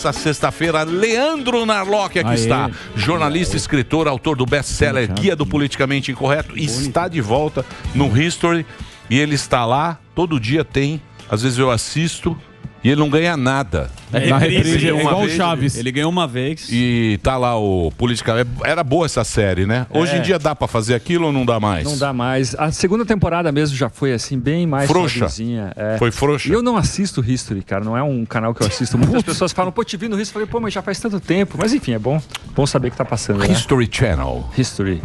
Essa sexta-feira, Leandro Narlock aqui está, jornalista, escritor, autor do best-seller Guia do Politicamente Incorreto, está de volta no History e ele está lá, todo dia tem, às vezes eu assisto e ele não ganha nada. Na reprise, igual o Chaves. Ele ganhou uma vez. E tá lá o Politicamente. Era boa essa série, né? Hoje em dia dá pra fazer aquilo ou não dá mais? Não dá mais. A segunda temporada mesmo já foi assim, bem mais frouxa. Foi frouxa. E eu não assisto History, cara. Não é um canal que eu assisto. Muitas pessoas falam, pô, te vi no History. Eu falei, pô, mas já faz tanto tempo. Mas enfim, é bom saber que tá passando. History Channel. History.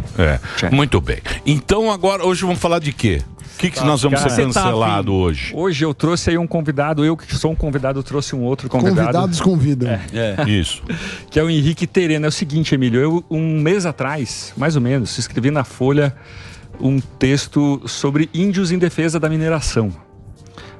Muito bem. Então agora, hoje vamos falar de quê? O que nós vamos ser cancelados hoje? Hoje eu trouxe aí um convidado, eu que sou um convidado, eu trouxe um outro convidado. Convidados convidam. Isso. Que é o Henrique Terena. É o seguinte, Emílio, eu um mês atrás, mais ou menos, escrevi na Folha um texto sobre índios em defesa da mineração.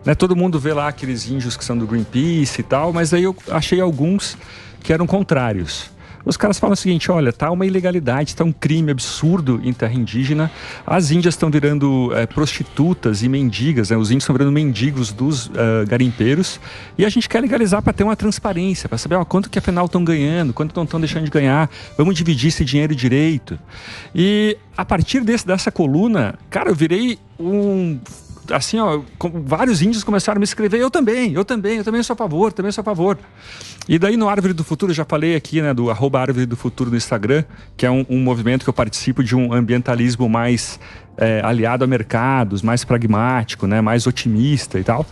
Né, todo mundo vê lá aqueles índios que são do Greenpeace e tal, mas aí eu achei alguns que eram contrários. Os caras falam o seguinte, olha, tá uma ilegalidade, tá um crime absurdo em terra indígena, as índias estão virando prostitutas e mendigas, né? Os índios estão virando mendigos dos garimpeiros, e a gente quer legalizar para ter uma transparência, para saber quanto que afinal estão ganhando, quanto não estão deixando de ganhar, vamos dividir esse dinheiro direito. E a partir dessa coluna, cara, eu virei assim, ó, vários índios começaram a me escrever, eu também sou a favor, E daí no Árvore do Futuro, eu já falei aqui, né, do @Árvore do Futuro no Instagram, que é um movimento que eu participo de um ambientalismo mais aliado a mercados, mais pragmático, né, mais otimista e tal.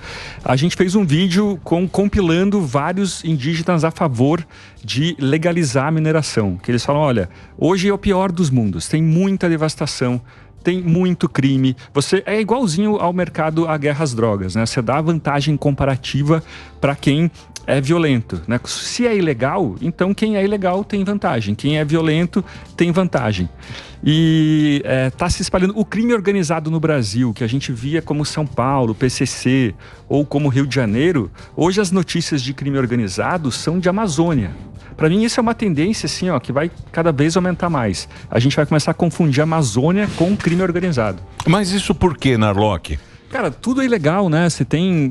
A gente fez um vídeo compilando vários indígenas a favor de legalizar a mineração, que eles falam, olha, hoje é o pior dos mundos, tem muita devastação, tem muito crime, você é igualzinho ao mercado, à guerra às drogas, né? Você dá vantagem comparativa para quem é violento, né? Se é ilegal, então quem é ilegal tem vantagem, quem é violento tem vantagem. E está se espalhando o crime organizado no Brasil, que a gente via como São Paulo, PCC, ou como Rio de Janeiro. Hoje as notícias de crime organizado são de Amazônia. Para mim isso é uma tendência assim, ó, que vai cada vez aumentar mais. A gente vai começar a confundir a Amazônia com crime organizado. Mas isso por quê, Narlock? Cara, tudo é ilegal, né? Você tem...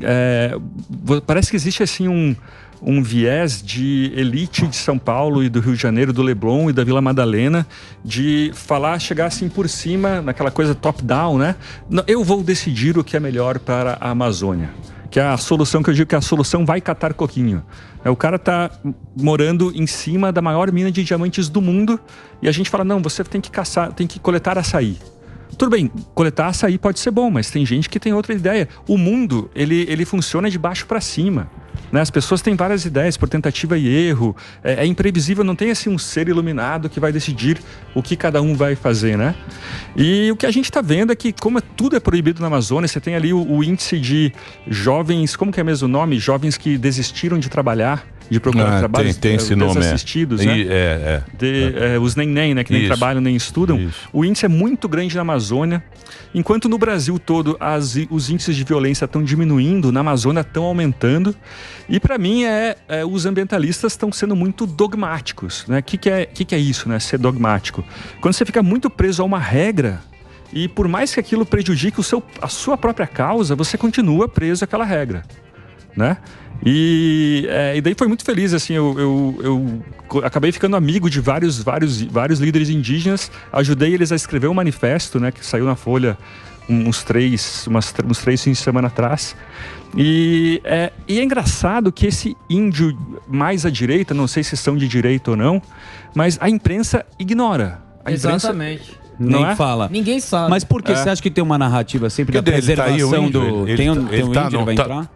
parece que existe assim um viés de elite de São Paulo e do Rio de Janeiro, do Leblon e da Vila Madalena, de chegar assim por cima, naquela coisa top-down, né? Eu vou decidir o que é melhor para a Amazônia. Que é a solução que eu digo que a solução vai catar coquinho. O cara tá morando em cima da maior mina de diamantes do mundo e a gente fala, não, você tem que caçar, tem que coletar açaí. Tudo bem, coletar açaí pode ser bom, mas tem gente que tem outra ideia. O mundo, ele funciona de baixo para cima. Né? As pessoas têm várias ideias por tentativa e erro. É imprevisível, não tem assim um ser iluminado que vai decidir o que cada um vai fazer, né? E o que a gente está vendo é que, como tudo é proibido na Amazônia, você tem ali o índice de jovens, como que é mesmo o nome? Jovens que desistiram de trabalhar, de procurar trabalho, tem esse nome, desassistidos, né? Os nem, né? Que nem trabalham, nem estudam. Isso. O índice é muito grande na Amazônia. Enquanto no Brasil todo os índices de violência estão diminuindo, na Amazônia estão aumentando. E para mim os ambientalistas estão sendo muito dogmáticos, né? O que é isso, né? Ser dogmático. Quando você fica muito preso a uma regra e por mais que aquilo prejudique a sua própria causa, você continua preso àquela regra, né? E daí foi muito feliz, assim, eu acabei ficando amigo de vários líderes indígenas, ajudei eles a escrever um manifesto, né, que saiu na Folha uns três fins de semana atrás. E é engraçado que esse índio mais à direita, não sei se são de direita ou não, mas a imprensa ignora. Exatamente. Nem fala. Ninguém sabe. Mas por que você acha que tem uma narrativa sempre da preservação do... Tem um índio, vai entrar?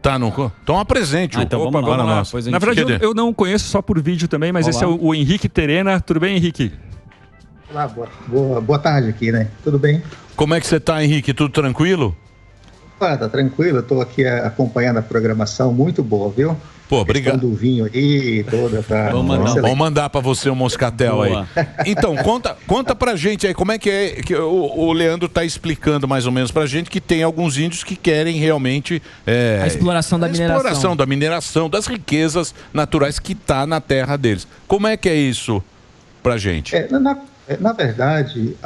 Então apresente. Então vamos lá. Na verdade, eu não conheço só por vídeo também, mas esse é o Henrique Terena. Tudo bem, Henrique? Olá, boa tarde aqui, né? Tudo bem? Como é que você tá, Henrique? Tudo tranquilo? Tá tranquilo. Eu tô aqui acompanhando a programação. Muito boa, viu? Pô, obrigado. Do vinho aí, toda, tá? Vamos mandar pra você um moscatel. Boa. Aí. Então, conta pra gente aí, como é que o Leandro tá explicando mais ou menos pra gente que tem alguns índios que querem realmente... a exploração da mineração. A exploração da mineração, das riquezas naturais que tá na terra deles. Como é que é isso pra gente? Na verdade,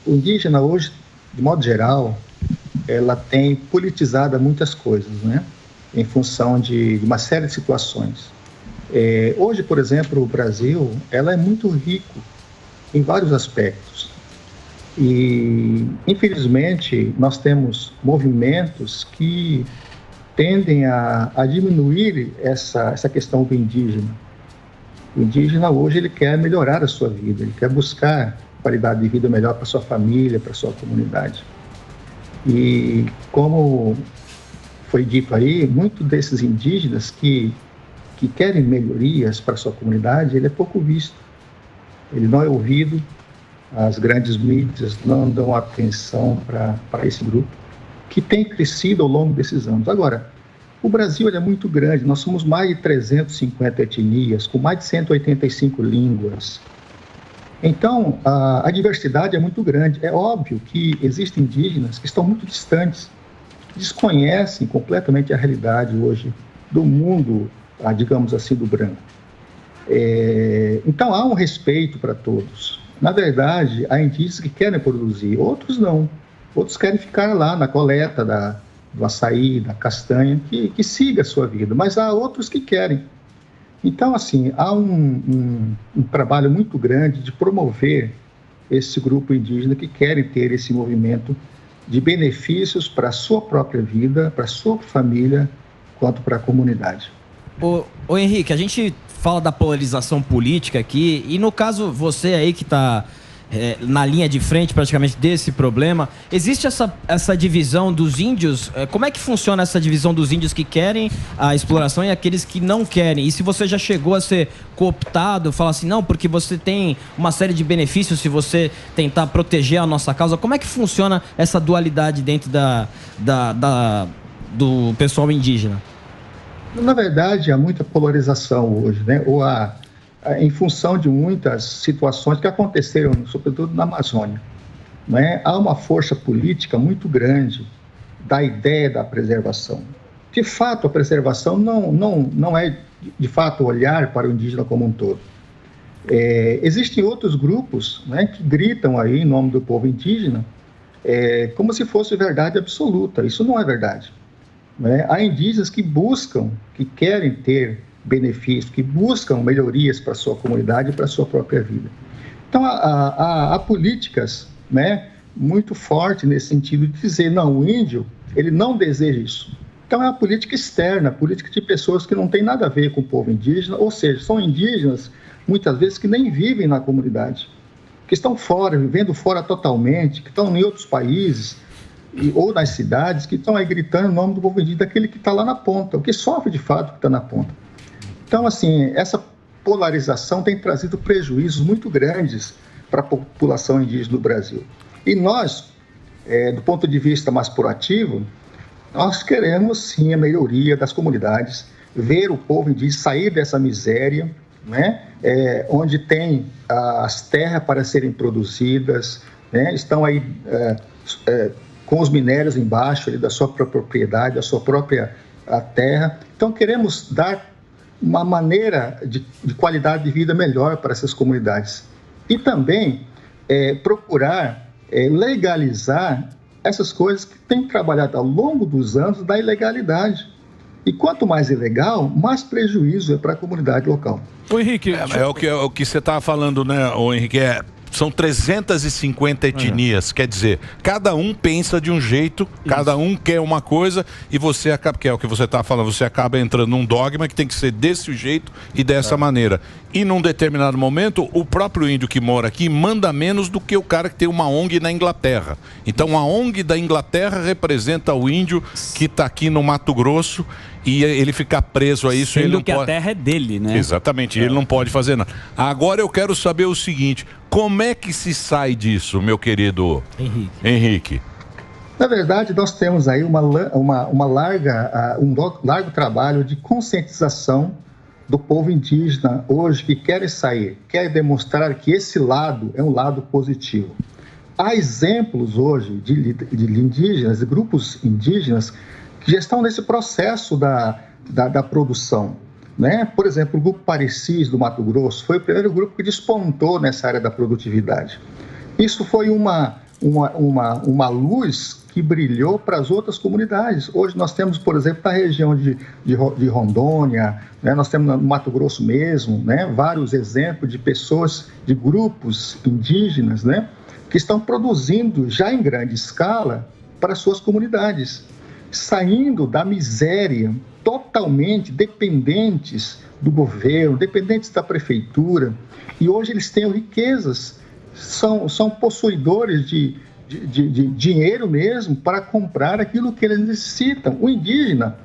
o indígena hoje, de modo geral, ela tem politizado muitas coisas, né? Em função de uma série de situações. Hoje, por exemplo, o Brasil ela é muito rico em vários aspectos. E, infelizmente, nós temos movimentos que tendem a diminuir essa questão do indígena. O indígena hoje ele quer melhorar a sua vida, ele quer buscar qualidade de vida melhor para sua família, para sua comunidade. E como foi dito aí, muitos desses indígenas que querem melhorias para sua comunidade, ele é pouco visto, ele não é ouvido, as grandes mídias não dão atenção para esse grupo, que tem crescido ao longo desses anos. Agora, o Brasil ele é muito grande, nós somos mais de 350 etnias, com mais de 185 línguas. Então, a diversidade é muito grande. É óbvio que existem indígenas que estão muito distantes, desconhecem completamente a realidade hoje do mundo, digamos assim, do branco. Então, há um respeito para todos. Na verdade, há indígenas que querem produzir, outros não. Outros querem ficar lá na coleta do açaí, da castanha, que siga a sua vida, mas há outros que querem. Então, assim, há um trabalho muito grande de promover esse grupo indígena que querem ter esse movimento de benefícios para a sua própria vida, para a sua família, quanto para a comunidade. Ô Henrique, a gente fala da polarização política aqui, e no caso, você aí que está na linha de frente praticamente desse problema, existe essa divisão dos índios? Como é que funciona essa divisão dos índios que querem a exploração e aqueles que não querem? E se você já chegou a ser cooptado, fala assim, não, porque você tem uma série de benefícios se você tentar proteger a nossa causa, como é que funciona essa dualidade dentro do pessoal indígena? Na verdade, há muita polarização hoje, né? Em função de muitas situações que aconteceram, sobretudo na Amazônia, né? Há uma força política muito grande da ideia da preservação. De fato, a preservação não é, de fato, olhar para o indígena como um todo. Existem outros grupos, né, que gritam aí em nome do povo indígena como se fosse verdade absoluta. Isso não é verdade. Né? Há indígenas que buscam, que querem ter benefícios, que buscam melhorias para a sua comunidade e para a sua própria vida. Então, há políticas, né, muito fortes nesse sentido de dizer, não, o índio, ele não deseja isso. Então, é uma política externa, política de pessoas que não tem nada a ver com o povo indígena, ou seja, são indígenas, muitas vezes, que nem vivem na comunidade, que estão fora, vivendo fora totalmente, que estão em outros países, ou nas cidades, que estão aí gritando em nome do povo indígena, daquele que está lá na ponta, o que sofre de fato que está na ponta. Então, assim, essa polarização tem trazido prejuízos muito grandes para a população indígena do Brasil. E nós, do ponto de vista mais proativo, nós queremos, sim, a melhoria das comunidades, ver o povo indígena sair dessa miséria, né, onde tem as terras para serem produzidas, né, estão aí com os minérios embaixo ali, da sua própria propriedade, da sua própria terra. Então, queremos dar uma maneira de qualidade de vida melhor para essas comunidades. E também procurar legalizar essas coisas que têm trabalhado ao longo dos anos da ilegalidade. E quanto mais ilegal, mais prejuízo é para a comunidade local. Ô Henrique, o que você estava falando, né, ô Henrique, são 350 etnias, quer dizer, cada um pensa de um jeito, cada um quer uma coisa e você acaba, que é o que você está falando, você acaba entrando num dogma que tem que ser desse jeito e dessa maneira. E num determinado momento, o próprio índio que mora aqui manda menos do que o cara que tem uma ONG na Inglaterra. Então a ONG da Inglaterra representa o índio que está aqui no Mato Grosso e ele fica preso a isso. Sendo ele não que pode... a terra é dele, né? Exatamente, ele não pode fazer nada. Agora eu quero saber o seguinte, como é que se sai disso, meu querido Henrique? Na verdade, nós temos aí um largo trabalho de conscientização do povo indígena hoje que quer sair, quer demonstrar que esse lado é um lado positivo. Há exemplos hoje de indígenas, de grupos indígenas que já estão nesse processo da produção. Né? Por exemplo, o Grupo Parecis do Mato Grosso foi o primeiro grupo que despontou nessa área da produtividade. Isso foi uma uma luz que brilhou para as outras comunidades. Hoje nós temos, por exemplo, na região de Rondônia, né, nós temos no Mato Grosso mesmo, né, vários exemplos de pessoas, de grupos indígenas, né, que estão produzindo já em grande escala para suas comunidades, saindo da miséria, totalmente dependentes do governo, dependentes da prefeitura, e hoje eles têm riquezas, são possuidores de dinheiro mesmo para comprar aquilo que eles necessitam. O indígena,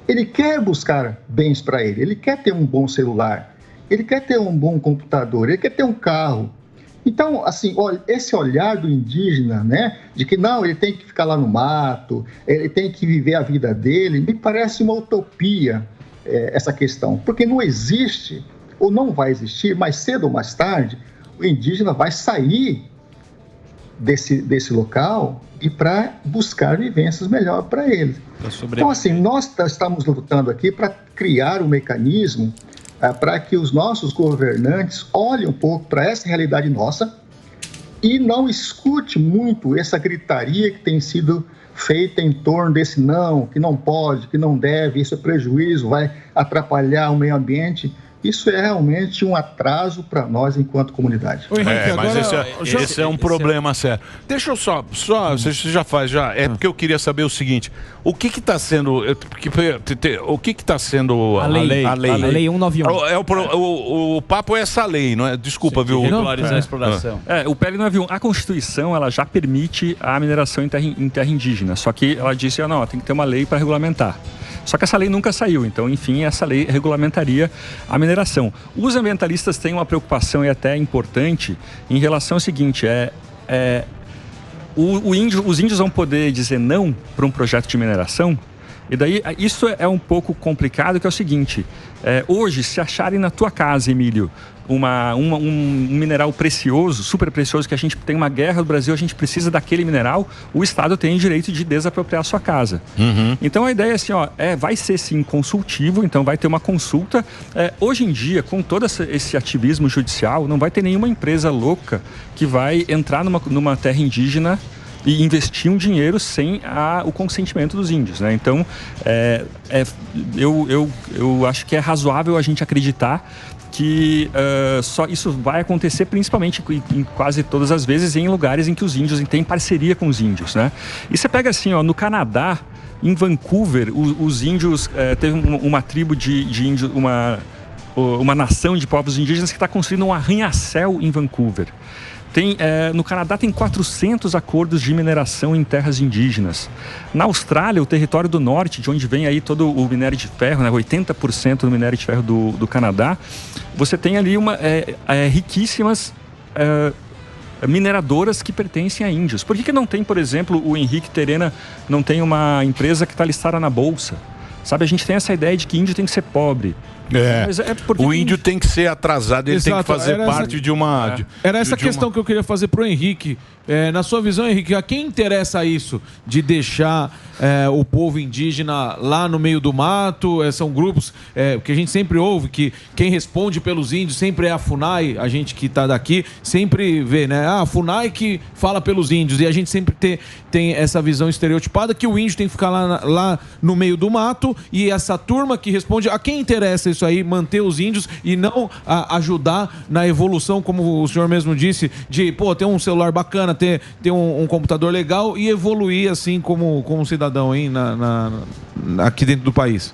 ele quer buscar bens para ele quer ter um bom celular, ele quer ter um bom computador, ele quer ter um carro. Então, assim, olha, esse olhar do indígena, né, de que não, ele tem que ficar lá no mato, ele tem que viver a vida dele, me parece uma utopia essa questão, porque não existe, ou não vai existir, mais cedo ou mais tarde, o indígena vai sair desse local e para buscar vivências melhores para ele. Então, assim, nós estamos lutando aqui para criar um mecanismo para que os nossos governantes olhem um pouco para essa realidade nossa e não escute muito essa gritaria que tem sido feita em torno desse não, que não pode, que não deve, isso é prejuízo, vai atrapalhar o meio ambiente. Isso é realmente um atraso para nós enquanto comunidade. Mas esse é um problema sério. Deixa eu só você já faz, porque eu queria saber o seguinte, o que está sendo, o que está sendo a lei 191. O papo é essa lei, não é? Desculpa, viu? Regularizar a exploração. O PL 191, a Constituição, ela já permite a mineração em terra indígena, só que ela disse, não, tem que ter uma lei para regulamentar. Só que essa lei nunca saiu, então, enfim, essa lei regulamentaria a mineração. Os ambientalistas têm uma preocupação, e até importante, em relação ao seguinte, os índios vão poder dizer não para um projeto de mineração, e daí isso é um pouco complicado, que é o seguinte, hoje, se acharem na tua casa, Emílio, um mineral precioso, super precioso, que a gente tem uma guerra no Brasil, a gente precisa daquele mineral, o Estado tem o direito de desapropriar a sua casa. Uhum. Então a ideia é assim, vai ser sim consultivo, então vai ter uma consulta. Hoje em dia, com todo esse ativismo judicial, não vai ter nenhuma empresa louca que vai entrar numa terra indígena e investir um dinheiro sem o consentimento dos índios, né? Então, eu acho que é razoável a gente acreditar que só isso vai acontecer principalmente em quase todas as vezes em lugares em que os índios têm parceria com os índios, né? E você pega assim, no Canadá, em Vancouver, os índios, teve uma tribo de índios, uma nação de povos indígenas que está construindo um arranha-céu em Vancouver. No Canadá tem 400 acordos de mineração em terras indígenas. Na Austrália, o território do norte, de onde vem aí todo o minério de ferro, né, 80% do minério de ferro do Canadá, você tem ali riquíssimas mineradoras que pertencem a índios. Por que não tem, por exemplo, o Henrique Terena não tem uma empresa que está listada na Bolsa? Sabe, a gente tem essa ideia de que índio tem que ser pobre. Mas o índio tem que ser atrasado, ele tem que fazer parte de uma... Era essa questão que eu queria fazer para o Henrique. Na sua visão, Henrique, a quem interessa isso de deixar o povo indígena lá no meio do mato? São grupos que a gente sempre ouve que quem responde pelos índios sempre é a FUNAI, a gente que está daqui sempre vê, né? A FUNAI que fala pelos índios, e a gente sempre tem essa visão estereotipada que o índio tem que ficar lá no meio do mato, e essa turma que responde, a quem interessa isso aí, manter os índios e não ajudar na evolução, como o senhor mesmo disse, de ter um celular bacana, ter um computador legal e evoluir assim como cidadão aí aqui dentro do país?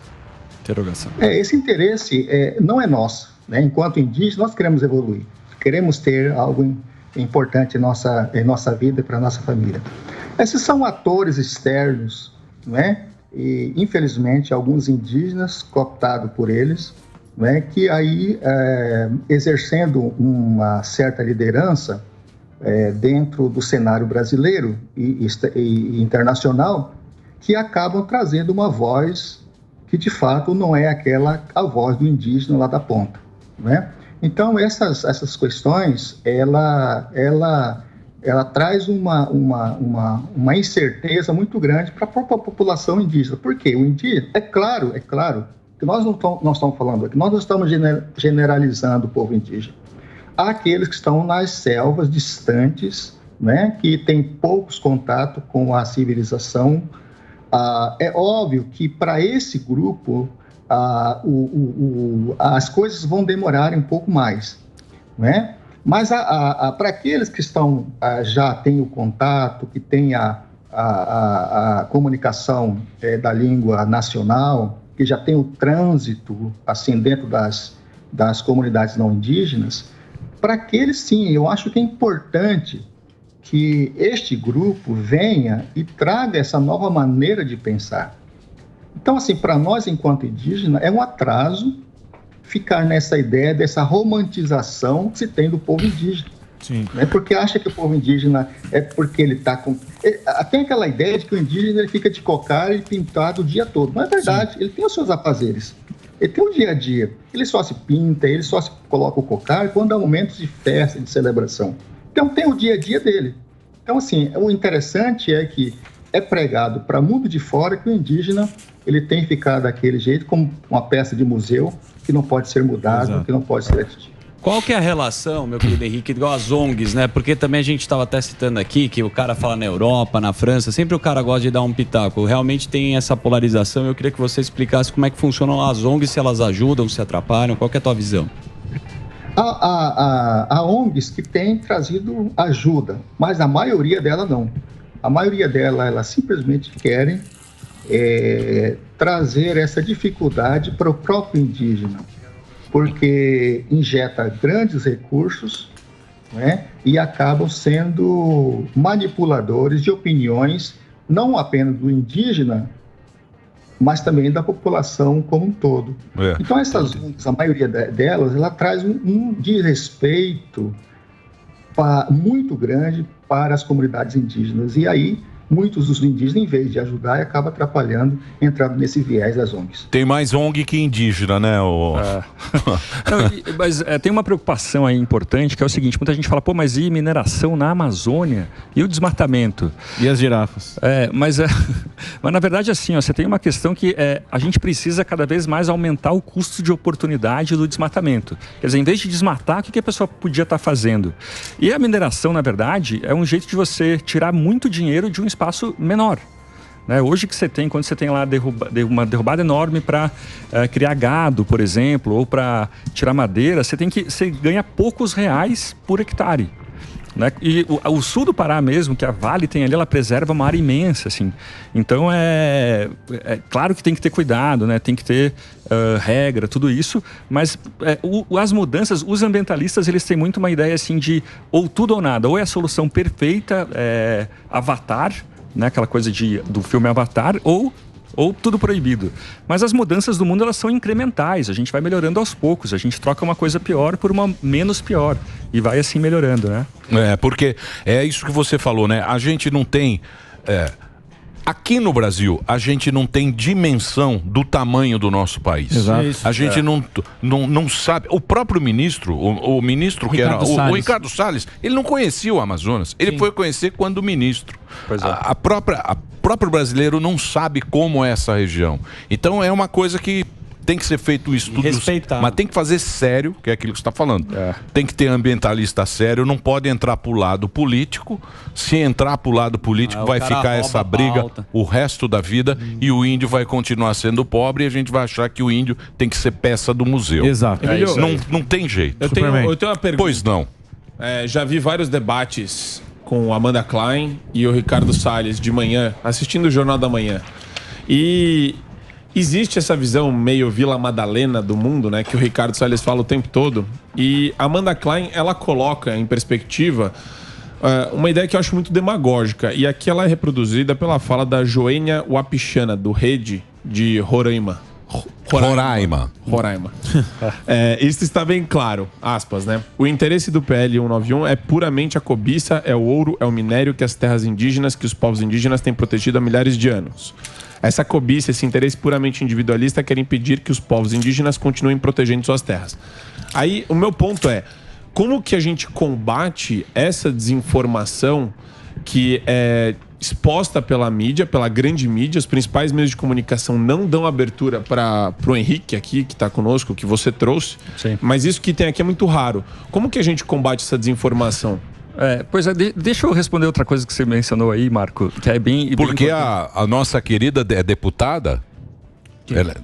Interrogação. Esse interesse não é nosso, né? Enquanto indígenas, nós queremos evoluir, queremos ter algo importante em nossa vida e para a nossa família. Esses são atores externos, né? E infelizmente alguns indígenas cooptados por eles, né? Que aí exercendo uma certa liderança dentro do cenário brasileiro e internacional, que acabam trazendo uma voz que de fato não é a voz do indígena lá da ponta, né? Então essas questões ela traz uma incerteza muito grande para a própria população indígena. Por quê? O indígena, é claro que nós não estamos falando aqui, nós não estamos generalizando o povo indígena. Há aqueles que estão nas selvas distantes, né, que tem poucos contatos com a civilização. É óbvio que para esse grupo as coisas vão demorar um pouco mais, né? Mas para aqueles que estão já têm o contato, que têm a comunicação da língua nacional, que já tem o trânsito assim dentro das comunidades não indígenas, para aqueles sim, eu acho que é importante que este grupo venha e traga essa nova maneira de pensar. Então, assim, para nós, enquanto indígena, é um atraso ficar nessa ideia dessa romantização que se tem do povo indígena. Sim. Né? Porque acha que o povo indígena é porque ele está com... Tem aquela ideia de que o indígena ele fica de cocar e pintado o dia todo. Não é verdade, sim. Ele tem os seus afazeres. Ele tem um dia a dia. Ele só se pinta, ele só se coloca o cocar quando há momentos de festa, de celebração. Então, tem o dia a dia dele. Então, assim, o interessante é que é pregado para o mundo de fora que o indígena ele tem ficado daquele jeito, como uma peça de museu que não pode ser mudado, exato, que não pode ser atingido. Qual que é a relação, meu querido Henrique, igual as ONGs, né? Porque também a gente estava até citando aqui que o cara fala na Europa, na França, sempre o cara gosta de dar um pitaco. Realmente tem essa polarização. Eu queria que você explicasse como é que funcionam as ONGs, se elas ajudam, se atrapalham. Qual que é a tua visão? Há ONGs que têm trazido ajuda, mas a maioria dela não. A maioria dela, elas simplesmente querem trazer essa dificuldade para o próprio indígena, porque injeta grandes recursos, né, e acabam sendo manipuladores de opiniões, não apenas do indígena, mas também da população como um todo. Então, essas ONGs, a maioria delas, ela traz um desrespeito muito grande para as comunidades indígenas. E aí, muitos dos indígenas, em vez de ajudar, acabam atrapalhando, entrando nesse viés das ONGs. Tem mais ONG que indígena, né? Não, mas tem uma preocupação aí importante, que é o seguinte, muita gente fala, pô, mas e mineração na Amazônia? E o desmatamento? E as girafas? Mas na verdade, assim, ó, você tem uma questão que a gente precisa cada vez mais aumentar o custo de oportunidade do desmatamento. Quer dizer, em vez de desmatar, o que a pessoa podia estar fazendo? E a mineração, na verdade, é um jeito de você tirar muito dinheiro de um espaço menor. Né? Hoje que você tem, quando você tem lá uma derrubada enorme para criar gado, por exemplo, ou para tirar madeira, você ganha poucos reais por hectare. Né? E o sul do Pará mesmo, que a Vale tem ali, ela preserva uma área imensa, assim. Então é claro que tem que ter cuidado, né? Tem que ter regra, tudo isso, mas as mudanças, os ambientalistas, eles têm muito uma ideia assim de ou tudo ou nada, ou é a solução perfeita, Avatar, né? Aquela coisa do filme Avatar, ou tudo proibido. Mas as mudanças do mundo, elas são incrementais. A gente vai melhorando aos poucos. A gente troca uma coisa pior por uma menos pior. E vai assim melhorando, né? Porque é isso que você falou, né? A gente não tem... Aqui no Brasil, a gente não tem dimensão do tamanho do nosso país. Exato. A gente não sabe. O próprio ministro, o ministro que era o Ricardo Salles, ele não conhecia o Amazonas. Ele foi conhecer quando ministro. O próprio brasileiro não sabe como é essa região. Então é uma coisa que tem que ser feito um estudo, mas tem que fazer sério, que é aquilo que você está falando. Tem que ter ambientalista sério, não pode entrar para o lado político. Se entrar para o lado político, vai ficar essa briga o resto da vida e o índio vai continuar sendo pobre e a gente vai achar que o índio tem que ser peça do museu. Exato. Não tem jeito. Eu tenho uma pergunta. Pois não. Já vi vários debates com Amanda Klein e o Ricardo Salles de manhã, assistindo o Jornal da Manhã. E existe essa visão meio Vila Madalena do mundo, né, que o Ricardo Salles fala o tempo todo. E a Amanda Klein, ela coloca em perspectiva uma ideia que eu acho muito demagógica. E aqui ela é reproduzida pela fala da Joênia Wapichana, do Rede de Roraima. Isso está bem claro, aspas, né? O interesse do PL 191 é puramente a cobiça, é o ouro, é o minério que as terras indígenas, que os povos indígenas têm protegido há milhares de anos. Essa cobiça, esse interesse puramente individualista quer impedir que os povos indígenas continuem protegendo suas terras. Aí, o meu ponto é, como que a gente combate essa desinformação que é exposta pela mídia, pela grande mídia? Os principais meios de comunicação não dão abertura para o Henrique aqui, que está conosco, que você trouxe. Sim. Mas isso que tem aqui é muito raro. Como que a gente combate essa desinformação? Pois é, deixa eu responder outra coisa que você mencionou aí, Marco, que é bem... Porque a nossa querida é deputada...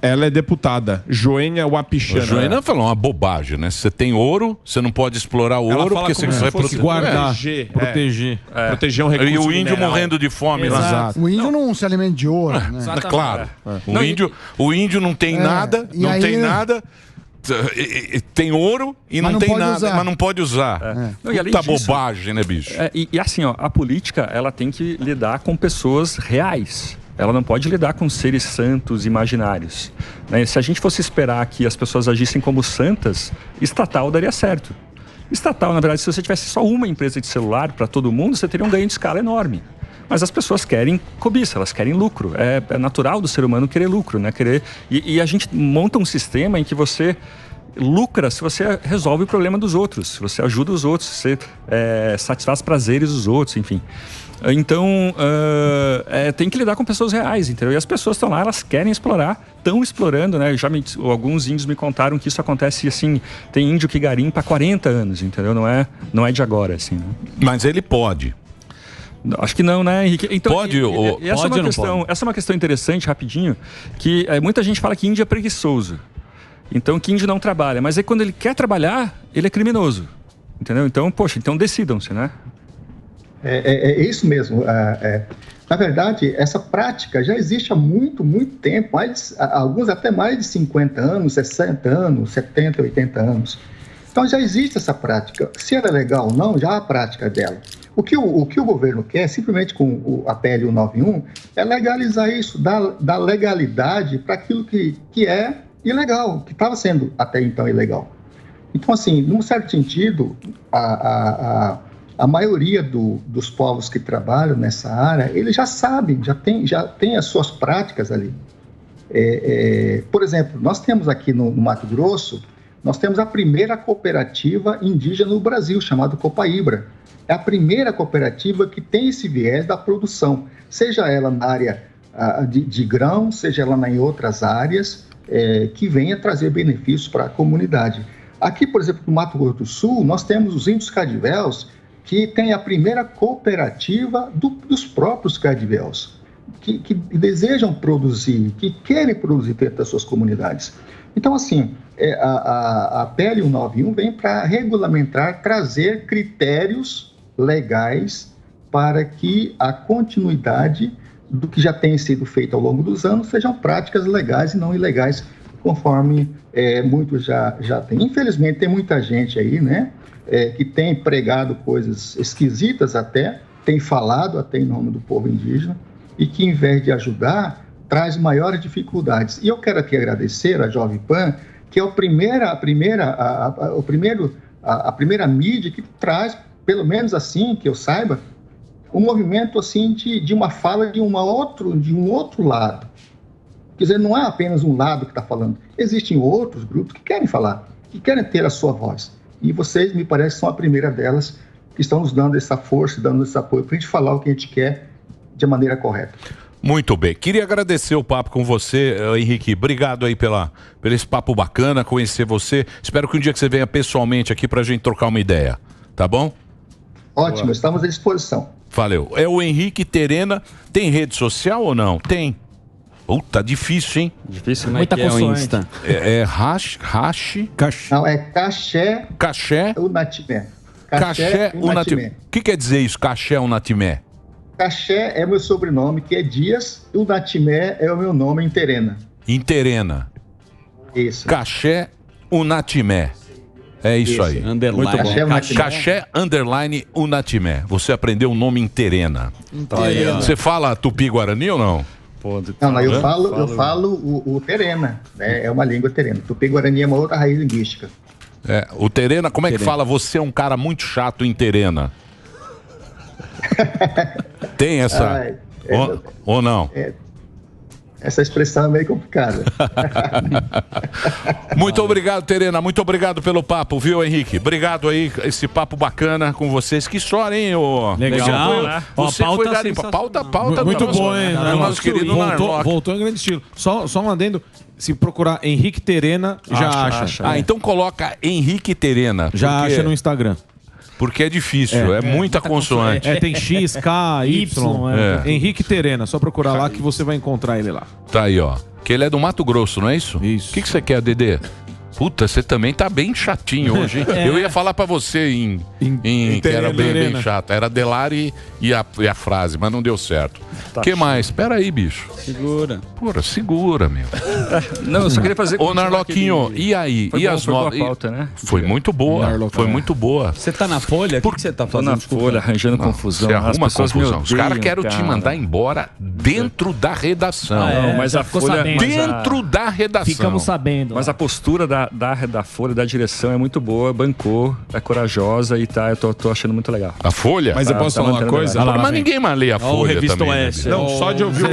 Ela é deputada, Joênia Wapichana. A Joênia falou uma bobagem, né? Se você tem ouro, você não pode explorar o ouro, porque você vai guardar, proteger. Proteger um recurso E o índio mineral. morrendo de fome lá. Exato. O índio não se alimenta de ouro, né? Claro. O índio não tem nada, tem ouro e não tem nada, mas não pode usar. Puta bobagem, né, bicho? E assim, ó, a política, ela tem que lidar com pessoas reais. Ela não pode lidar com seres santos imaginários. Né? Se a gente fosse esperar que as pessoas agissem como santas, estatal daria certo. Estatal, na verdade, se você tivesse só uma empresa de celular para todo mundo, você teria um ganho de escala enorme. Mas as pessoas querem cobiça, elas querem lucro. É natural do ser humano querer lucro, né? E a gente monta um sistema em que você lucra se você resolve o problema dos outros, se você ajuda os outros, se você satisfaz prazeres dos outros, enfim. Então, tem que lidar com pessoas reais, entendeu? E as pessoas estão lá, elas querem explorar, estão explorando, né? Alguns índios me contaram que isso acontece, assim, tem índio que garimpa há 40 anos, entendeu? Não é de agora, assim. Né? Mas ele pode. Acho que não, né, Henrique? Então, pode essa é uma questão interessante, rapidinho, que muita gente fala que índio é preguiçoso. Então, que índio não trabalha. Mas aí, quando ele quer trabalhar, ele é criminoso. Entendeu? Então, então decidam-se, né? É isso mesmo. Na verdade, essa prática já existe há muito, muito tempo. Alguns até mais de 50 anos, 60 anos, 70, 80 anos. Então, já existe essa prática. Se ela é legal ou não, já há a prática dela. O que o governo quer, simplesmente com a PL 191, é legalizar isso, dar legalidade para aquilo que é ilegal, que estava sendo até então ilegal. Então, assim, num certo sentido, a maioria dos povos que trabalham nessa área, eles já sabem, já tem as suas práticas ali. Por exemplo, nós temos aqui no Mato Grosso, nós temos a primeira cooperativa indígena no Brasil, chamada Copaíbra. É a primeira cooperativa que tem esse viés da produção, seja ela na área de grão, seja ela em outras áreas, que venha trazer benefícios para a comunidade. Aqui, por exemplo, no Mato Grosso do Sul, nós temos os índios cadivéus, que tem a primeira cooperativa dos próprios cadivéus, que desejam produzir, que querem produzir dentro das suas comunidades. Então, assim, a PL 191 vem para regulamentar, trazer critérios legais para que a continuidade do que já tem sido feito ao longo dos anos sejam práticas legais e não ilegais, conforme muitos já têm. Infelizmente, tem muita gente aí, né, que tem pregado coisas esquisitas até, tem falado até em nome do povo indígena, e que, em vez de ajudar, traz maiores dificuldades. E eu quero aqui agradecer à Jovem Pan, que é a primeira mídia que traz, pelo menos assim, que eu saiba, um movimento assim de uma fala de um outro lado. Quer dizer, não é apenas um lado que está falando. Existem outros grupos que querem falar, que querem ter a sua voz. E vocês, me parece, são a primeira delas que estão nos dando essa força, dando esse apoio para a gente falar o que a gente quer de maneira correta. Muito bem. Queria agradecer o papo com você, Henrique. Obrigado aí pelo esse papo bacana, conhecer você. Espero que um dia que você venha pessoalmente aqui para a gente trocar uma ideia. Tá bom? Ótimo, estamos à disposição. Valeu. É o Henrique Terena. Tem rede social ou não? Tem. Puta, difícil, hein? Difícil, muita consoante. Não, é Caché. Caché. Unatimé. Caché Unatimé. O que quer dizer isso, Caché Unatimé? Caché é meu sobrenome, que é Dias, e o Natimé é o meu nome em Terena. Em Terena. Isso. Caché Unatimé. É isso aí. Underline. Muito bom. Caché underline Unatimé. Você aprendeu o nome em Terena. Você fala Tupi-Guarani ou não? Não, eu falo o Terena, né? É uma língua terena. Tupi-Guarani é uma outra raiz linguística. O Terena, como é que fala? Você é um cara muito chato em Terena. Tem essa? Ou não? Essa expressão é meio complicada. Muito obrigado, Terena. Muito obrigado pelo papo, viu, Henrique? Obrigado aí, esse papo bacana com vocês. Que história, hein? Legal, né? Você foi garimpa. Pauta. Muito bom, hein? Nosso querido voltou em grande estilo. Só um adendo. Se procurar Henrique Terena, já acha. Então coloca Henrique Terena. Já acha no Instagram. Porque é difícil, é muita consoante. Tem X, K, Y. Henrique Terena, só procurar lá que você vai encontrar ele lá. Tá aí, ó. Que ele é do Mato Grosso, não é isso? Isso. O que você quer, Dedê? Puta, você também tá bem chatinho hoje, hein? Eu ia falar pra você que era bem chato. Era Delari e a frase, mas não deu certo. O que mais? Espera aí, bicho. Segura. Porra, segura, meu. Não, eu só queria fazer... Ô, Narloquinho, e aí? Foi e bom, as foi boa novas? pauta, né? Foi muito boa, foi muito boa. Você tá na Folha? O que você tá Tô fazendo? na Folha, arranjando confusão. Você As arruma pessoas me confusão. Os caras odeiam, querem te mandar embora dentro da redação. Não, mas a Folha... Dentro da redação. Ficamos sabendo. Mas a postura da Folha, da direção é muito boa, bancou, é corajosa e tá, eu tô achando muito legal. A Folha? Mas eu posso falar uma coisa? Mas ninguém mais lê a Folha também. Não, só de ouvir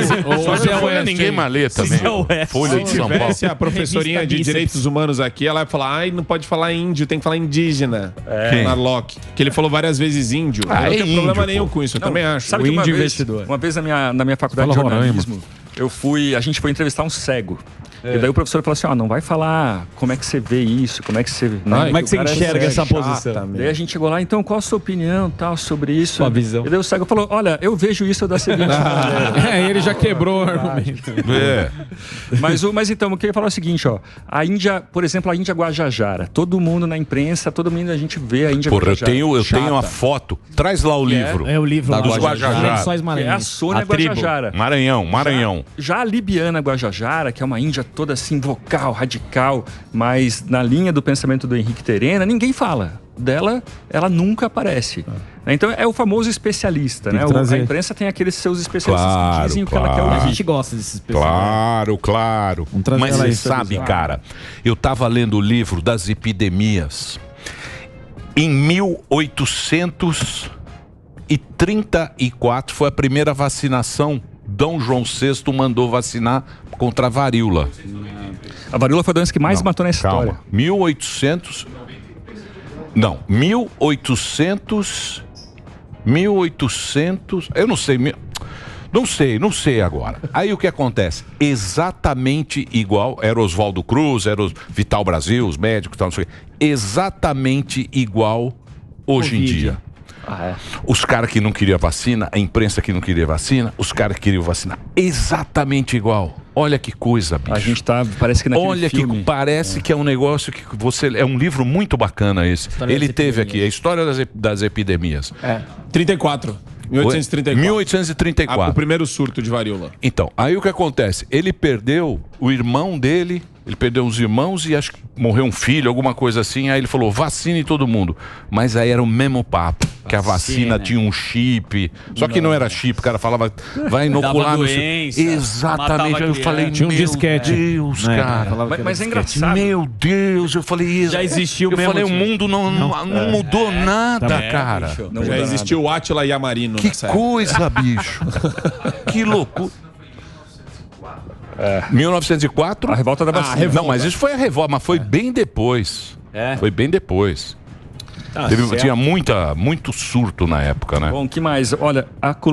Só de Folha ninguém mais lê também. Folha de Se São Paulo. tivesse a professorinha de direitos humanos aqui, ela ia falar, ai, não pode falar índio, tem que falar indígena. Quem? Narlock. Que ele falou várias vezes índio. Eu não tenho problema nenhum com isso, eu também acho. Sabe que uma vez na minha faculdade de jornalismo, a gente foi entrevistar um cego. E daí o professor falou assim, não vai falar como é que você vê isso, como é que você... Como é que você enxerga essa posição? Daí a gente chegou lá, então qual a sua opinião tal, sobre isso? Sua visão. E daí o cego falou, olha, eu vejo isso da seguinte maneira. Ele já quebrou o argumento. Mas então, o que eu ia falar é o seguinte, ó. A Índia, por exemplo, a Índia Guajajara. Todo mundo na imprensa, todo mundo a gente vê a Índia Guajajara. Eu tenho a foto. Traz lá o livro. É o livro dos Guajajara. É a Sônia Guajajara. Maranhão. Já a libiana Guajajara, que é uma Índia toda assim, vocal, radical, mas na linha do pensamento do Henrique Terena, ninguém fala. Dela, ela nunca aparece. Então é o famoso especialista, né? A imprensa tem aqueles seus especialistas que dizem o que ela quer ouvir. A gente gosta desses especialistas. Claro. Mas você sabe, cara, eu tava lendo o livro das epidemias. Em 1834 foi a primeira vacinação. Dom João VI mandou vacinar contra a varíola. A varíola foi a doença que mais matou na história. 1800, eu não sei agora. Aí o que acontece? Exatamente igual, era Oswaldo Cruz, era o Vital Brasil, os médicos, tal, não sei o quê. Exatamente igual hoje em dia. Os caras que não queriam vacina, a imprensa que não queria vacina, os caras que queriam vacinar, exatamente igual. Olha que coisa, bicho. A gente tá, parece que naquele filme. Que parece que é um negócio que você... É um livro muito bacana esse. Ele teve aqui, a história das epidemias. 34. 1834. O primeiro surto de varíola. Então, aí o que acontece? Ele perdeu o irmão dele, ele perdeu os irmãos e acho que morreu um filho, alguma coisa assim. Aí ele falou, vacine todo mundo. Mas aí era o mesmo papo, que a vacina tinha um chip. Só que não era chip, o cara falava, vai inocular no doença, exatamente. Aí eu falei, tinha um disquete. Deus, cara. Mas é engraçado. Meu Deus, eu falei isso. Já existiu mesmo. Eu falei, o mundo não mudou nada, cara. Já existiu o Átila Yamarino. Que coisa, bicho. Que loucura. 1904? A revolta da vacina. Não, mas isso foi a revolta, mas foi bem depois. Foi bem depois. Tinha muito surto na época, né? Bom, que mais? Olha,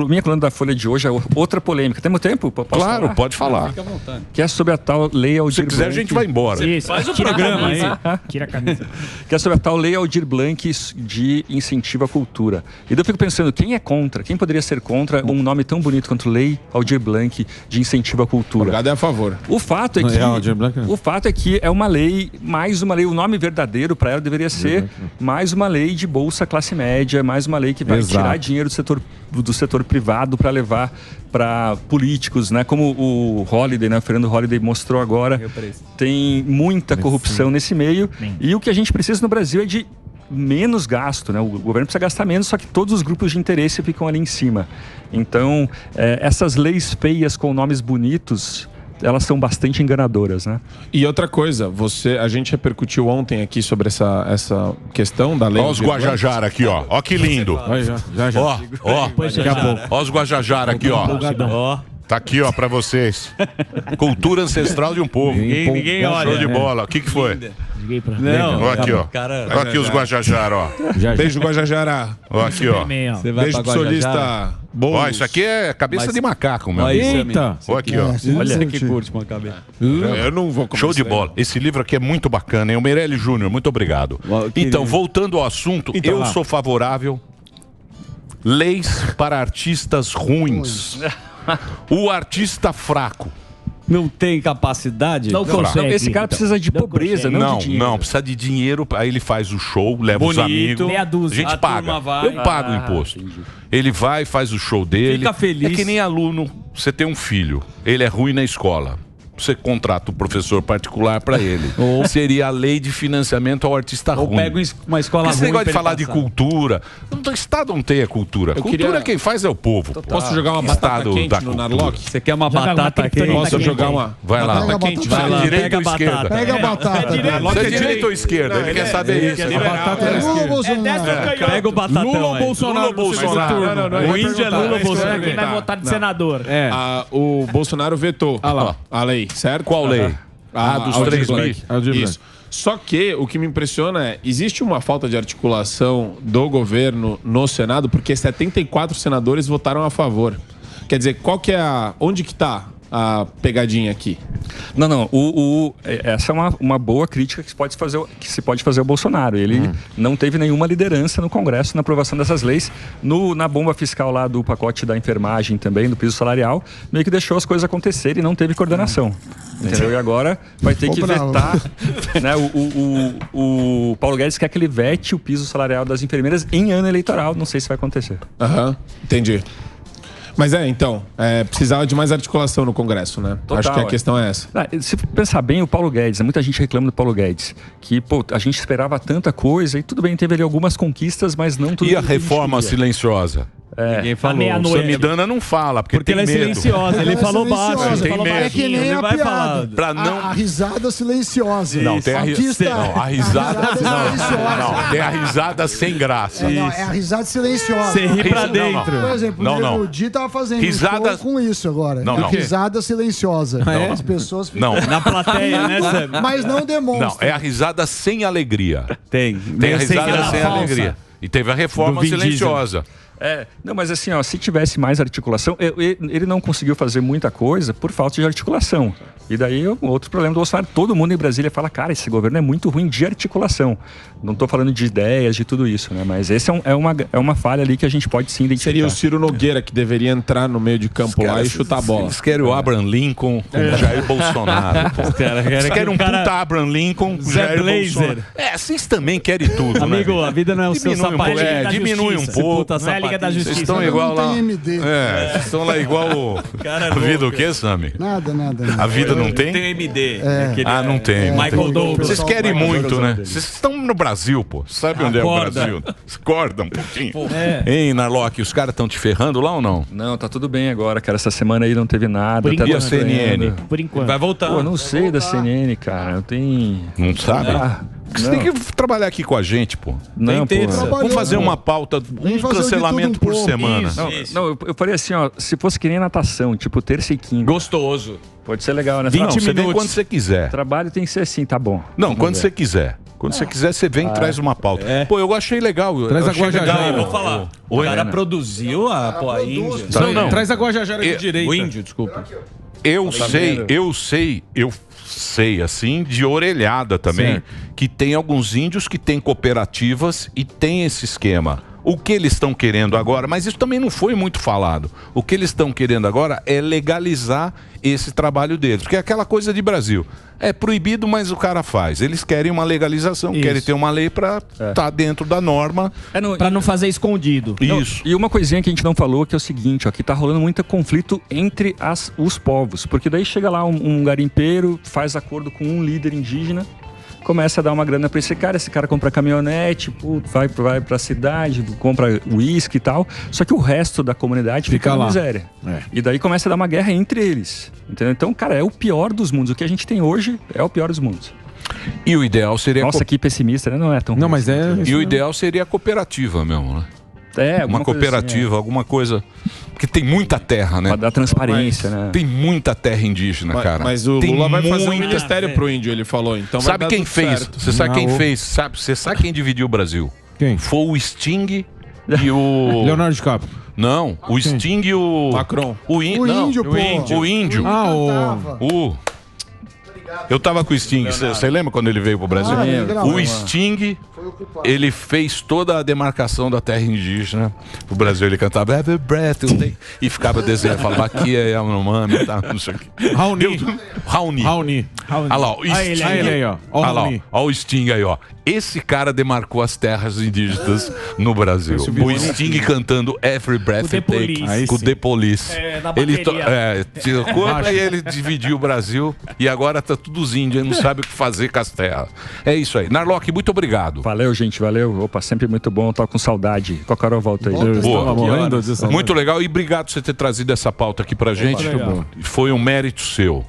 minha coluna da Folha de hoje é outra polêmica. Temos tempo? Claro, falar? Pode falar. Fica à vontade. Que é sobre a tal Lei Aldir Blanc. Se quiser, a gente vai embora. Isso, faz o programa aí. Tira a camisa. Que é sobre a tal Lei Aldir Blanc de incentivo à cultura. E daí eu fico pensando, quem é contra? Quem poderia ser contra um nome tão bonito quanto Lei Aldir Blanc de incentivo à cultura? Obrigado, é a favor. O fato é que é uma lei, mais uma lei, o nome verdadeiro para ela deveria ser mais uma lei de bolsa classe média, mais uma lei que vai tirar dinheiro do setor privado para levar para políticos, né? Como o Holliday, né? O Fernando Holliday mostrou agora, tem muita corrupção nesse meio. E o que a gente precisa no Brasil é de menos gasto, né? O governo precisa gastar menos, só que todos os grupos de interesse ficam ali em cima. Então, essas leis feias com nomes bonitos, elas são bastante enganadoras, né? E outra coisa, a gente repercutiu ontem aqui sobre essa questão da lei. Olha os Guajajara aqui, ó. Ó que lindo. Ó os Guajajara aqui, ó. Tá aqui, ó, pra vocês. Cultura ancestral de um povo. Ninguém olha. Show de bola. O que foi? Não, ó aqui, ó. Ó aqui os Guajajara, ó. Beijo, Guajajara. Ó aqui, ó. Beijo pro solista Ó, isso aqui é cabeça de macaco, meu. Eita! Olha aqui, ó. Olha que curte uma cabeça. Eu não vou Show de bola. Esse livro aqui é muito bacana, hein? O Meirelles Júnior, muito obrigado. Então, voltando ao assunto, eu sou favorável leis para artistas ruins. O artista fraco. Não tem capacidade? Não consegue. Esse cara precisa de pobreza, não de dinheiro. Não, precisa de dinheiro. Aí ele faz o show, leva os amigos. meia dúzia. A gente paga. Eu pago o imposto. Ele vai, faz o show dele. Fica feliz. É que nem aluno. Você tem um filho, ele é ruim na escola. Você contrata um professor particular para ele. Seria a lei de financiamento ao artista ruim. Ou pega uma escola ruim. Esse negócio de pra falar ele de passar. cultura. O Estado não tem a cultura. Cultura quem faz é o povo. Posso jogar uma batata quente no Narlock? Você quer uma Joga batata uma quente? Posso jogar uma Vai lá. Pega a quente? batata. Vai lá. Direita Pega ou a esquerda? batata. Pega a batata. Você é direita ou esquerda? Ele quer saber isso. A batata É é Lula ou Bolsonaro? Pega o batatão Lula ou aí. Bolsonaro? Lula ou Bolsonaro? Não, O índio é Lula ou Bolsonaro? Quem vai votar de senador? O Bolsonaro vetou a lei, certo? Qual lei? Dos Aldir 3 Blanc. mil. Isso. Só que o que me impressiona é, existe uma falta de articulação do governo no Senado, porque 74 senadores votaram a favor. Quer dizer, onde que tá a pegadinha aqui? Não. Essa é uma boa crítica que se pode fazer ao Bolsonaro. Ele não teve nenhuma liderança no Congresso na aprovação dessas leis. Na bomba fiscal lá do pacote da enfermagem também, do piso salarial, meio que deixou as coisas acontecerem e não teve coordenação. Entendeu? E agora vai ter que vetar. Né? O Paulo Guedes quer que ele vete o piso salarial das enfermeiras em ano eleitoral. Não sei se vai acontecer. Entendi. Mas então, precisava de mais articulação no Congresso, né? Total, Acho que a questão é essa. Se pensar bem, o Paulo Guedes, muita gente reclama do Paulo Guedes, que, a gente esperava tanta coisa e tudo bem, teve ali algumas conquistas, mas não tudo. E a reforma silenciosa? Ninguém falou. O Samidana não fala, porque tem ela é medo. silenciosa. Ele falou baixo. Silenciosa. Tem medo. É que nem Ele a vai piada. falar. Pra não... A risada silenciosa. Não, tem a Artista- Não, a risada. silenciosa. Não, tem a risada sem graça. Não, é a risada silenciosa. Você ri pra Não, dentro. Por exemplo, o Di tava fazendo Risada- um show com isso agora. Não. Risada silenciosa. As pessoas ficam... Não, Na plateia, né, Sam? Mas não não, demonstra. é a risada sem alegria. Tem. Tem a risada sem alegria. E teve a reforma Do Vin silenciosa. Não, mas assim, se tivesse mais articulação, ele não conseguiu fazer muita coisa por falta de articulação. E daí, outro problema do Bolsonaro, todo mundo em Brasília fala, cara, esse governo é muito ruim de articulação. Não estou falando de ideias, de tudo isso, né? Mas esse é uma falha ali que a gente pode sim identificar. Seria o Ciro Nogueira que deveria entrar no meio de campo lá e chutar a bola. Eles querem o Abraham Lincoln com o Jair Bolsonaro. Pô. Eles querem um puta Abraham Lincoln com o Jair Bolsonaro. Vocês também querem tudo, Amigo, né? a vida não é o seu Diminui um sapatinho. pouco, diminui um pouco. Não é a Liga da Vocês Justiça. estão igual lá. Não tem MD. Vocês estão lá igual o... A vida o quê, Sami? Nada. A vida não tem? Tem MD. Não tem. não Michael tem. Douglas. Vocês querem muito, né? Vocês estão no Brasil, pô. Sabe onde é o Acorda. Brasil? Acorda um pouquinho. Hein, Narlock, os caras estão te ferrando lá ou não? Não, tá tudo bem agora, cara. Essa semana aí não teve nada. Por tá E a tudo CNN? bem. Por enquanto. Vai voltar. Pô, não sei da CNN, cara. Eu tenho... Não sabe? Você tem que trabalhar aqui com a gente, pô. Não, pô. Vamos fazer uma pauta, Vem um fazer o de cancelamento tudo um por pouco. semana. Não, eu falei assim, se fosse que nem natação, tipo terça e quinta. Gostoso. Pode ser legal, né? 20 Não, você vem minutos. quando você quiser. trabalho tem que ser assim, tá bom. Não, quando você quiser. Quando você quiser, você vem e traz uma pauta. Pô, eu achei legal. Traz eu a Guajajara. legal. Vou falar. Oi, O cara Ana. produziu a Índia. Não. Traz a Guajajara de direita. O índio, desculpa. Eu sei, assim, de orelhada também, Certo. que tem alguns índios que têm cooperativas e tem esse esquema. O que eles estão querendo agora, mas isso também não foi muito falado. O que eles estão querendo agora é legalizar esse trabalho deles. Porque é aquela coisa de Brasil. É proibido, mas o cara faz. Eles querem uma legalização, querem ter uma lei para estar dentro da norma. Pra não fazer escondido. Isso. E uma coisinha que a gente não falou, que é o seguinte, ó, que tá rolando muito conflito entre os povos. Porque daí chega lá um garimpeiro, faz acordo com um líder indígena, começa a dar uma grana pra esse cara compra caminhonete, vai pra cidade, compra uísque e tal, só que o resto da comunidade fica na lá. miséria. E daí começa a dar uma guerra entre eles, entendeu? Então, cara, é o pior dos mundos. O que a gente tem hoje é o pior dos mundos. E o ideal seria... Nossa, que pessimista, né? Não é tão Não, ruim mas assim. E o ideal seria a cooperativa mesmo, né? alguma Uma coisa cooperativa, assim, alguma coisa... Porque tem muita terra, né? pra dar transparência, né? Tem muita terra indígena, cara. Mas o Tem Lula vai fazer um muita- ministério pro índio, ele falou. Então vai Sabe dar quem tudo fez? certo. Você sabe quem Não. fez? Você sabe quem dividiu o Brasil? Quem? Foi o Sting e o... Leonardo DiCaprio. Não, o Sting e o... Macron. O índio, pô. O índio. Eu tava com o Sting, você lembra quando ele veio pro Brasil? O Sting, ele fez toda a demarcação da terra indígena. O Brasil, ele cantava Every Breath You Take, e ficava desenhando, falava aqui é Yanomami, tá, não sei o quê. Raoni. Olha lá, o Sting. Olha lá, ó, o Sting aí, ó. Esse cara demarcou as terras indígenas no Brasil. O Sting cantando Every Breath You Take com o The Police. Ele e ele dividiu o Brasil e agora tá tudo os índios, não sabe o que fazer com as terras. É isso aí. Narlock, muito obrigado. Valeu, gente, valeu. Opa, sempre muito bom, tô com saudade. Qualquer hora eu volto aí. Boa. Muito legal e obrigado por você ter trazido essa pauta aqui pra gente. Foi um mérito seu.